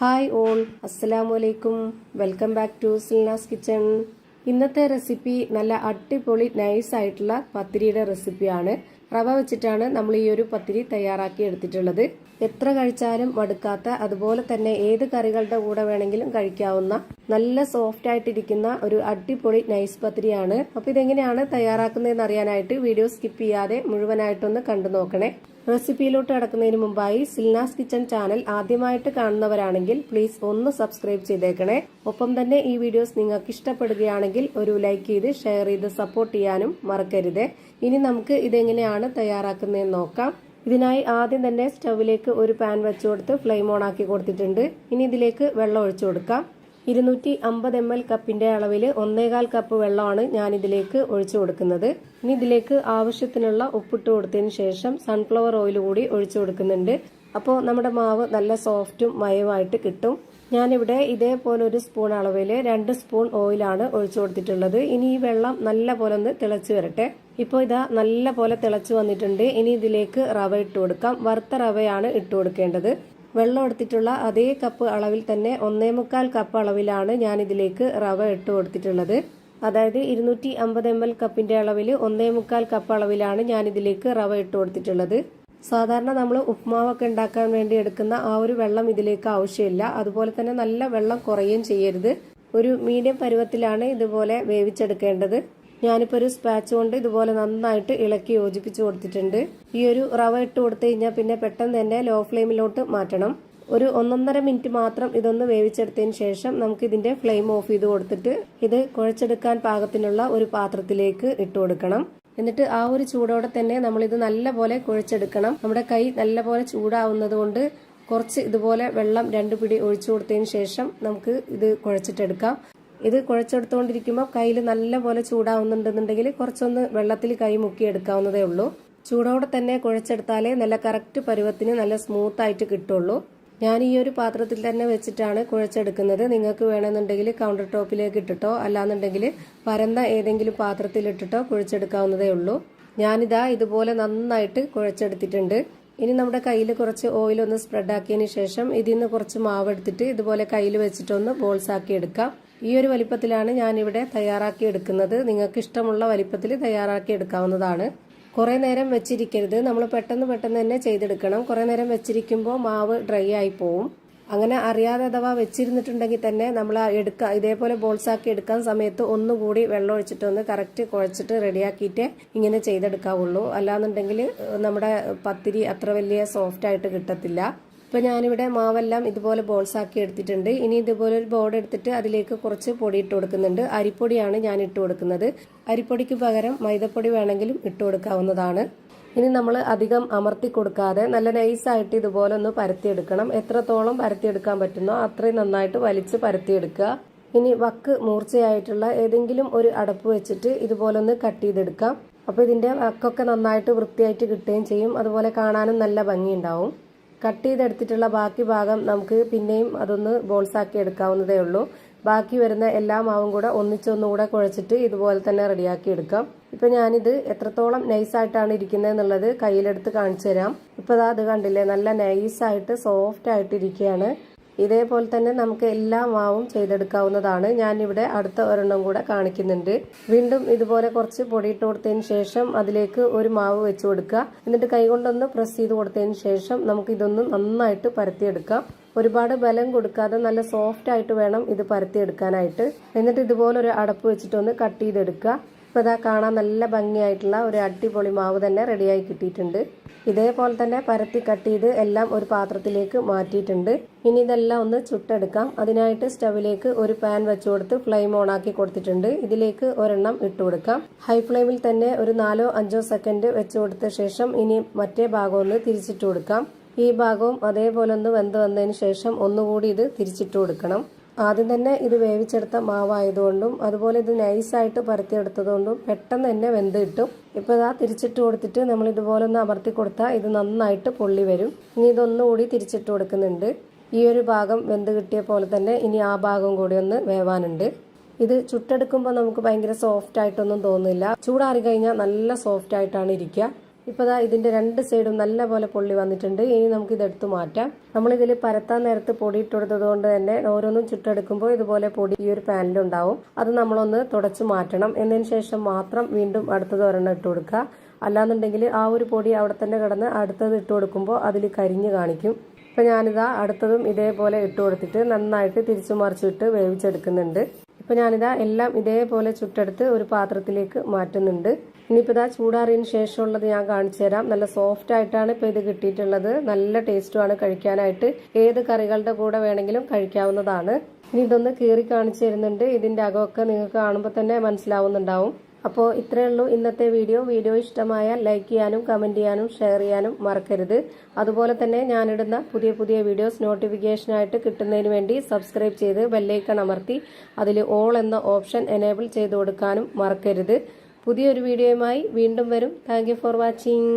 Hi all, അസ്സലാമു അലൈക്കും. Welcome back to Silna's kitchen. ഇന്നത്തെ റെസിപ്പി നല്ല അടിപൊളി നൈസ് ആയിട്ടുള്ള പത്തിരിയുടെ റെസിപ്പിയാണ്. റവ വെച്ചിട്ടാണ് നമ്മൾ ഈ ഒരു പത്തിരി തയ്യാറാക്കി എടുത്തിട്ടുള്ളത്. എത്ര കഴിച്ചാലും മടുക്കാത്ത, അതുപോലെ തന്നെ ഏത് കറികളുടെ കൂടെ വേണമെങ്കിലും കഴിക്കാവുന്ന നല്ല സോഫ്റ്റ് ആയിട്ടിരിക്കുന്ന ഒരു അടിപൊളി നൈസ് പത്തിരിയാണ്. അപ്പൊ ഇതെങ്ങനെയാണ് തയ്യാറാക്കുന്നതെന്ന് അറിയാനായിട്ട് വീഡിയോ സ്കിപ്പ് ചെയ്യാതെ മുഴുവനായിട്ടൊന്ന് കണ്ടു നോക്കണേ. റെസിപ്പിയിലോട്ട് കടക്കുന്നതിന് മുമ്പായി സിൽനാസ് കിച്ചൺ ചാനൽ ആദ്യമായിട്ട് കാണുന്നവരാണെങ്കിൽ പ്ലീസ് ഒന്ന് സബ്സ്ക്രൈബ് ചെയ്തേക്കണേ. ഒപ്പം തന്നെ ഈ വീഡിയോസ് നിങ്ങൾക്ക് ഇഷ്ടപ്പെടുകയാണെങ്കിൽ ഒരു ലൈക്ക് ചെയ്ത് ഷെയർ ചെയ്ത് സപ്പോർട്ട് ചെയ്യാനും മറക്കരുത്. ഇനി നമുക്ക് ഇതെങ്ങനെയാണ് തയ്യാറാക്കുന്നതെന്ന് നോക്കാം. ഇതിനായി ആദ്യം തന്നെ സ്റ്റൗവിലേക്ക് ഒരു പാൻ വെച്ചു കൊടുത്ത് ഫ്ലെയിം ഓൺ ആക്കി കൊടുത്തിട്ടുണ്ട്. ഇനി ഇതിലേക്ക് വെള്ളം ഒഴിച്ചു കൊടുക്കാം. 250 ml കപ്പിന്റെ അളവിൽ 1.25 കപ്പ് വെള്ളമാണ് ഞാൻ ഇതിലേക്ക് ഒഴിച്ചു കൊടുക്കുന്നത്. ഇനി ഇതിലേക്ക് ആവശ്യത്തിനുള്ള ഉപ്പിട്ട് കൊടുത്തതിന് ശേഷം സൺഫ്ലവർ ഓയിൽ കൂടി ഒഴിച്ചു കൊടുക്കുന്നുണ്ട്. അപ്പോൾ നമ്മുടെ മാവ് നല്ല സോഫ്റ്റും മയമായിട്ട് കിട്ടും. ഞാനിവിടെ ഇതേപോലെ ഒരു സ്പൂൺ അളവിൽ 2 സ്പൂൺ ഓയിലാണ് ഒഴിച്ചു കൊടുത്തിട്ടുള്ളത്. ഇനി ഈ വെള്ളം നല്ല പോലെ ഒന്ന് തിളച്ചു വരട്ടെ. ഇപ്പോൾ ഇതാ നല്ല പോലെ തിളച്ചു വന്നിട്ടുണ്ട്. ഇനി ഇതിലേക്ക് റവ ഇട്ട് കൊടുക്കാം. വറുത്ത റവയാണ് ഇട്ട് കൊടുക്കേണ്ടത്. വെള്ളം എടുത്തിട്ടുള്ള അതേ കപ്പ് അളവിൽ തന്നെ 1.25 കപ്പ് അളവിലാണ് ഞാൻ ഇതിലേക്ക് റവ ഇട്ട് കൊടുത്തിട്ടുള്ളത്. അതായത് 250 ml കപ്പിന്റെ അളവിൽ 1.25 കപ്പ് അളവിലാണ് ഞാൻ ഇതിലേക്ക് റവ ഇട്ട് കൊടുത്തിട്ടുള്ളത്. സാധാരണ നമ്മൾ ഉപ്മാവൊക്കെ ഉണ്ടാക്കാൻ വേണ്ടി എടുക്കുന്ന ആ ഒരു വെള്ളം ഇതിലേക്ക് ആവശ്യമില്ല. അതുപോലെ തന്നെ നല്ല വെള്ളം കുറയുകയും ചെയ്യരുത്. ഒരു മീഡിയം പരുവത്തിലാണ് ഇതുപോലെ വേവിച്ചെടുക്കേണ്ടത്. ഞാനിപ്പോൾ ഒരു സ്പാച്ച് കൊണ്ട് ഇതുപോലെ നന്നായിട്ട് ഇളക്കി യോജിപ്പിച്ച് കൊടുത്തിട്ടുണ്ട്. ഈ ഒരു റവ ഇട്ട് കൊടുത്തു കഴിഞ്ഞാൽ പിന്നെ പെട്ടെന്ന് തന്നെ ലോ ഫ്ലെയിമിലോട്ട് മാറ്റണം. ഒരു 1.5 മിനിറ്റ് മാത്രം ഇതൊന്ന് വേവിച്ചെടുത്തതിന് ശേഷം നമുക്ക് ഇതിന്റെ ഫ്ലെയിം ഓഫ് ചെയ്ത് കൊടുത്തിട്ട് ഇത് കുഴച്ചെടുക്കാൻ പാകത്തിനുള്ള ഒരു പാത്രത്തിലേക്ക് ഇട്ട് കൊടുക്കണം. എന്നിട്ട് ആ ഒരു ചൂടോടെ തന്നെ നമ്മളിത് നല്ലപോലെ കുഴച്ചെടുക്കണം. നമ്മുടെ കൈ നല്ലപോലെ ചൂടാവുന്നത് കൊണ്ട് കുറച്ച് ഇതുപോലെ വെള്ളം 2 പിടി ഒഴിച്ചു കൊടുത്തതിന് ശേഷം നമുക്ക് ഇത് കുഴച്ചിട്ടെടുക്കാം. ഇത് കുഴച്ചെടുത്തുകൊണ്ടിരിക്കുമ്പോൾ കയ്യിൽ നല്ലപോലെ ചൂടാവുന്നുണ്ടെന്നുണ്ടെങ്കിൽ കുറച്ചൊന്ന് വെള്ളത്തിൽ കൈ മുക്കിയെടുക്കാവുന്നതേ ഉള്ളൂ. ചൂടോടെ തന്നെ കുഴച്ചെടുത്താലേ നല്ല കറക്റ്റ് പരുവത്തിന് നല്ല സ്മൂത്ത് ആയിട്ട് കിട്ടുള്ളൂ. ഞാൻ ഈ ഒരു പാത്രത്തിൽ തന്നെ വെച്ചിട്ടാണ് കുഴച്ചെടുക്കുന്നത്. നിങ്ങൾക്ക് വേണമെന്നുണ്ടെങ്കിൽ കൗണ്ടർ ടോപ്പിലേക്ക് ഇട്ടിട്ടോ അല്ലാന്നുണ്ടെങ്കിൽ പരന്ന ഏതെങ്കിലും പാത്രത്തിലിട്ടിട്ടോ കുഴച്ചെടുക്കാവുന്നതേ ഉള്ളൂ. ഞാനിതാ ഇതുപോലെ നന്നായിട്ട് കുഴച്ചെടുത്തിട്ടുണ്ട്. ഇനി നമ്മുടെ കയ്യിൽ കുറച്ച് ഓയിലൊന്ന് സ്പ്രെഡ് ആക്കിയതിന് ശേഷം ഇതിൽ നിന്ന് കുറച്ച് മാവ് എടുത്തിട്ട് ഇതുപോലെ കയ്യിൽ വെച്ചിട്ടൊന്ന് ബോൾസ് ആക്കി എടുക്കാം. ഈ ഒരു വലിപ്പത്തിലാണ് ഞാനിവിടെ തയ്യാറാക്കി എടുക്കുന്നത്. നിങ്ങൾക്ക് ഇഷ്ടമുള്ള വലിപ്പത്തിൽ തയ്യാറാക്കി എടുക്കാവുന്നതാണ്. കുറേ നേരം വെച്ചിരിക്കരുത്. നമ്മൾ പെട്ടെന്ന് തന്നെ ചെയ്തെടുക്കണം. കുറേ നേരം വെച്ചിരിക്കുമ്പോൾ മാവ് ഡ്രൈ ആയി പോവും. അങ്ങനെ അറിയാതെ അഥവാ വെച്ചിരുന്നിട്ടുണ്ടെങ്കിൽ തന്നെ നമ്മൾ ഇതേപോലെ ബോൾസാക്കി എടുക്കാൻ സമയത്ത് ഒന്നുകൂടി വെള്ളം ഒഴിച്ചിട്ടൊന്ന് കറക്റ്റ് കുഴച്ചിട്ട് റെഡിയാക്കിയിട്ട് ഇങ്ങനെ ചെയ്തെടുക്കാവുള്ളൂ. അല്ലാന്നുണ്ടെങ്കിൽ നമ്മുടെ പത്തിരി അത്ര വലിയ സോഫ്റ്റ് ആയിട്ട് കിട്ടത്തില്ല. ഇപ്പൊ ഞാനിവിടെ മാവെല്ലാം ഇതുപോലെ ബോൾസാക്കി എടുത്തിട്ടുണ്ട്. ഇനി ഇതുപോലെ ഒരു ബോർഡ് എടുത്തിട്ട് അതിലേക്ക് കുറച്ച് പൊടി ഇട്ട് കൊടുക്കുന്നുണ്ട്. അരിപ്പൊടിയാണ് ഞാൻ ഇട്ട് കൊടുക്കുന്നത്. അരിപ്പൊടിക്ക് പകരം മൈദപ്പൊടി വേണമെങ്കിലും ഇട്ട് കൊടുക്കാവുന്നതാണ്. ഇനി നമ്മൾ അധികം അമർത്തി കൊടുക്കാതെ നല്ല നൈസായിട്ട് ഇതുപോലെ ഒന്ന് പരത്തിയെടുക്കണം. എത്രത്തോളം പരത്തിയെടുക്കാൻ പറ്റുന്നോ അത്രയും നന്നായിട്ട് വലിച്ച് പരത്തിയെടുക്കുക. ഇനി വക്ക് മൂർച്ചയായിട്ടുള്ള ഏതെങ്കിലും ഒരു അടപ്പ് വെച്ചിട്ട് ഇതുപോലെ ഒന്ന് കട്ട് ചെയ്തെടുക്കാം. അപ്പോൾ ഇതിന്റെ വക്കൊക്കെ നന്നായിട്ട് വൃത്തിയായിട്ട് കിട്ടുകയും ചെയ്യും. അതുപോലെ കാണാനും നല്ല ഭംഗിയുണ്ടാവും. കട്ട് ചെയ്തെടുത്തിട്ടുള്ള ബാക്കി ഭാഗം നമുക്ക് പിന്നെയും അതൊന്ന് ബോൾസാക്കി എടുക്കാവുന്നതേ ഉള്ളൂ. ബാക്കി വരുന്ന എല്ലാ മാവും കൂടെ ഒന്നിച്ചൊന്നുകൂടെ കുഴച്ചിട്ട് ഇതുപോലെ തന്നെ റെഡിയാക്കി എടുക്കാം. ഇപ്പൊ ഞാനിത് എത്രത്തോളം നൈസായിട്ടാണ് ഇരിക്കുന്നത് എന്നുള്ളത് കയ്യിലെടുത്ത് കാണിച്ചു തരാം. ഇപ്പൊ അത് കണ്ടില്ലേ, നല്ല നൈസായിട്ട് സോഫ്റ്റ് ആയിട്ട് ഇരിക്കുകയാണ്. ഇതേപോലെ തന്നെ നമുക്ക് എല്ലാ മാവും ചെയ്തെടുക്കാവുന്നതാണ്. ഞാനിവിടെ അടുത്ത ഒരെണ്ണം കൂടെ കാണിക്കുന്നുണ്ട്. വീണ്ടും ഇതുപോലെ കുറച്ച് പൊടി ഇട്ട് കൊടുത്തതിന് ശേഷം അതിലേക്ക് ഒരു മാവ് വെച്ച് കൊടുക്കുക. എന്നിട്ട് കൈകൊണ്ടൊന്ന് പ്രസ് ചെയ്ത് കൊടുത്തതിന് ശേഷം നമുക്ക് ഇതൊന്ന് നന്നായിട്ട് പരത്തിയെടുക്കാം. ഒരുപാട് ബലം കൊടുക്കാതെ നല്ല സോഫ്റ്റ് ആയിട്ട് വേണം ഇത് പരത്തിയെടുക്കാനായിട്ട്. എന്നിട്ട് ഇതുപോലെ ഒരു അടപ്പ് വെച്ചിട്ടൊന്ന് കട്ട് ചെയ്തെടുക്കുക. ഇപ്പൊ ഇതാ കാണാൻ നല്ല ഭംഗിയായിട്ടുള്ള ഒരു അടിപൊളി മാവ് തന്നെ റെഡിയായി കിട്ടിയിട്ടുണ്ട്. ഇതേപോലെ തന്നെ പരത്തി കട്ട് ചെയ്ത് എല്ലാം ഒരു പാത്രത്തിലേക്ക് മാറ്റിയിട്ടുണ്ട്. ഇനി ഇതെല്ലാം ഒന്ന് ചുട്ടെടുക്കാം. അതിനായിട്ട് സ്റ്റവിലേക്ക് ഒരു പാൻ വെച്ചു കൊടുത്ത് ഫ്ലെയിം ഓൺ ആക്കി കൊടുത്തിട്ടുണ്ട്. ഇതിലേക്ക് ഒരെണ്ണം ഇട്ട് കൊടുക്കാം. ഹൈ ഫ്ലെയിമിൽ തന്നെ ഒരു 4-5 സെക്കൻഡ് വെച്ചു കൊടുത്ത ശേഷം ഇനി മറ്റേ ഭാഗം ഒന്ന് തിരിച്ചിട്ട് കൊടുക്കാം. ഈ ഭാഗവും അതേപോലെ ഒന്ന് വെന്ത് വന്നതിന് ശേഷം ഒന്നുകൂടി ഇത് തിരിച്ചിട്ട് കൊടുക്കണം. ആദ്യം തന്നെ ഇത് വേവിച്ചെടുത്ത മാവായതുകൊണ്ടും അതുപോലെ ഇത് നൈസായിട്ട് പരത്തിയെടുത്തതുകൊണ്ടും പെട്ടെന്ന് തന്നെ വെന്ത് കിട്ടും. ഇപ്പോൾ ഇതാ തിരിച്ചിട്ട് കൊടുത്തിട്ട് നമ്മൾ ഇതുപോലെ ഒന്ന് അമർത്തി കൊടുത്താൽ ഇത് നന്നായിട്ട് പൊള്ളി വരും. ഇനി ഇതൊന്നുകൂടി തിരിച്ചിട്ട് കൊടുക്കുന്നുണ്ട്. ഈ ഒരു ഭാഗം വെന്ത് കിട്ടിയ പോലെ തന്നെ ഇനി ആ ഭാഗം കൂടി ഒന്ന് വേവാനുണ്ട്. ഇത് ചുട്ടെടുക്കുമ്പോൾ നമുക്ക് ഭയങ്കര സോഫ്റ്റ് ആയിട്ടൊന്നും തോന്നില്ല. ചൂടാറി കഴിഞ്ഞാൽ നല്ല സോഫ്റ്റ് ആയിട്ടാണ് ഇരിക്കുക. ഇപ്പോൾ ദാ ഇതിൻ്റെ 2 സൈഡും നല്ലപോലെ പൊള്ളി വന്നിട്ടുണ്ട്. ഇനി നമുക്ക് ഇതെടുത്ത് മാറ്റാം. നമ്മളിതിൽ പരത്താൻ നേരത്ത് പൊടി ഇട്ട് കൊടുത്തത് കൊണ്ട് തന്നെ ഓരോന്നും ചുട്ടെടുക്കുമ്പോൾ ഇതുപോലെ പൊടി ഈ ഒരു പാനിലുണ്ടാവും. അത് നമ്മളൊന്ന് തുടച്ച് മാറ്റണം. എന്നതിന് ശേഷം മാത്രം വീണ്ടും അടുത്തത് ഒരെണ്ണം ഇട്ട് കൊടുക്കുക. അല്ലാന്നുണ്ടെങ്കിൽ ആ ഒരു പൊടി അവിടെ തന്നെ കിടന്ന് അടുത്തത് ഇട്ട് കൊടുക്കുമ്പോൾ അതിൽ കരിഞ്ഞ് കാണിക്കും. ഇപ്പം ഞാനിതാ അടുത്തതും ഇതേപോലെ ഇട്ട് കൊടുത്തിട്ട് നന്നായിട്ട് തിരിച്ചു മറിച്ചിട്ട് വേവിച്ചെടുക്കുന്നുണ്ട്. ഇപ്പം ഞാനിതാ എല്ലാം ഇതേപോലെ ചുട്ടെടുത്ത് ഒരു പാത്രത്തിലേക്ക് മാറ്റുന്നുണ്ട്. ഇനിയിപ്പോൾ ഇതാ ചൂടാറിയതിന് ശേഷമുള്ളത് ഞാൻ കാണിച്ചു തരാം. നല്ല സോഫ്റ്റ് ആയിട്ടാണ് ഇപ്പോൾ ഇത് കിട്ടിയിട്ടുള്ളത്. നല്ല ടേസ്റ്റുമാണ് കഴിക്കാനായിട്ട്. ഏത് കറികളുടെ കൂടെ വേണമെങ്കിലും കഴിക്കാവുന്നതാണ്. ഇനി ഇതൊന്ന് കീറി കാണിച്ചു തരുന്നുണ്ട്. ഇതിൻ്റെ അകമൊക്കെ നിങ്ങൾക്ക് കാണുമ്പോൾ തന്നെ മനസ്സിലാവുന്നുണ്ടാവും. അപ്പോൾ ഇത്രയേ ഉള്ളൂ ഇന്നത്തെ വീഡിയോ ഇഷ്ടമായാൽ ലൈക്ക് ചെയ്യാനും കമൻറ്റ് ചെയ്യാനും ഷെയർ ചെയ്യാനും മറക്കരുത്. അതുപോലെ തന്നെ ഞാനിടുന്ന പുതിയ വീഡിയോസ് നോട്ടിഫിക്കേഷനായിട്ട് കിട്ടുന്നതിന് വേണ്ടി സബ്സ്ക്രൈബ് ചെയ്ത് ബെല്ലൈക്കൺ അമർത്തി അതിൽ ഓൾ എന്ന ഓപ്ഷൻ എനേബിൾ ചെയ്ത് കൊടുക്കാനും മറക്കരുത്. പുതിയൊരു വീഡിയോയുമായി വീണ്ടും വരും. Thank you for watching.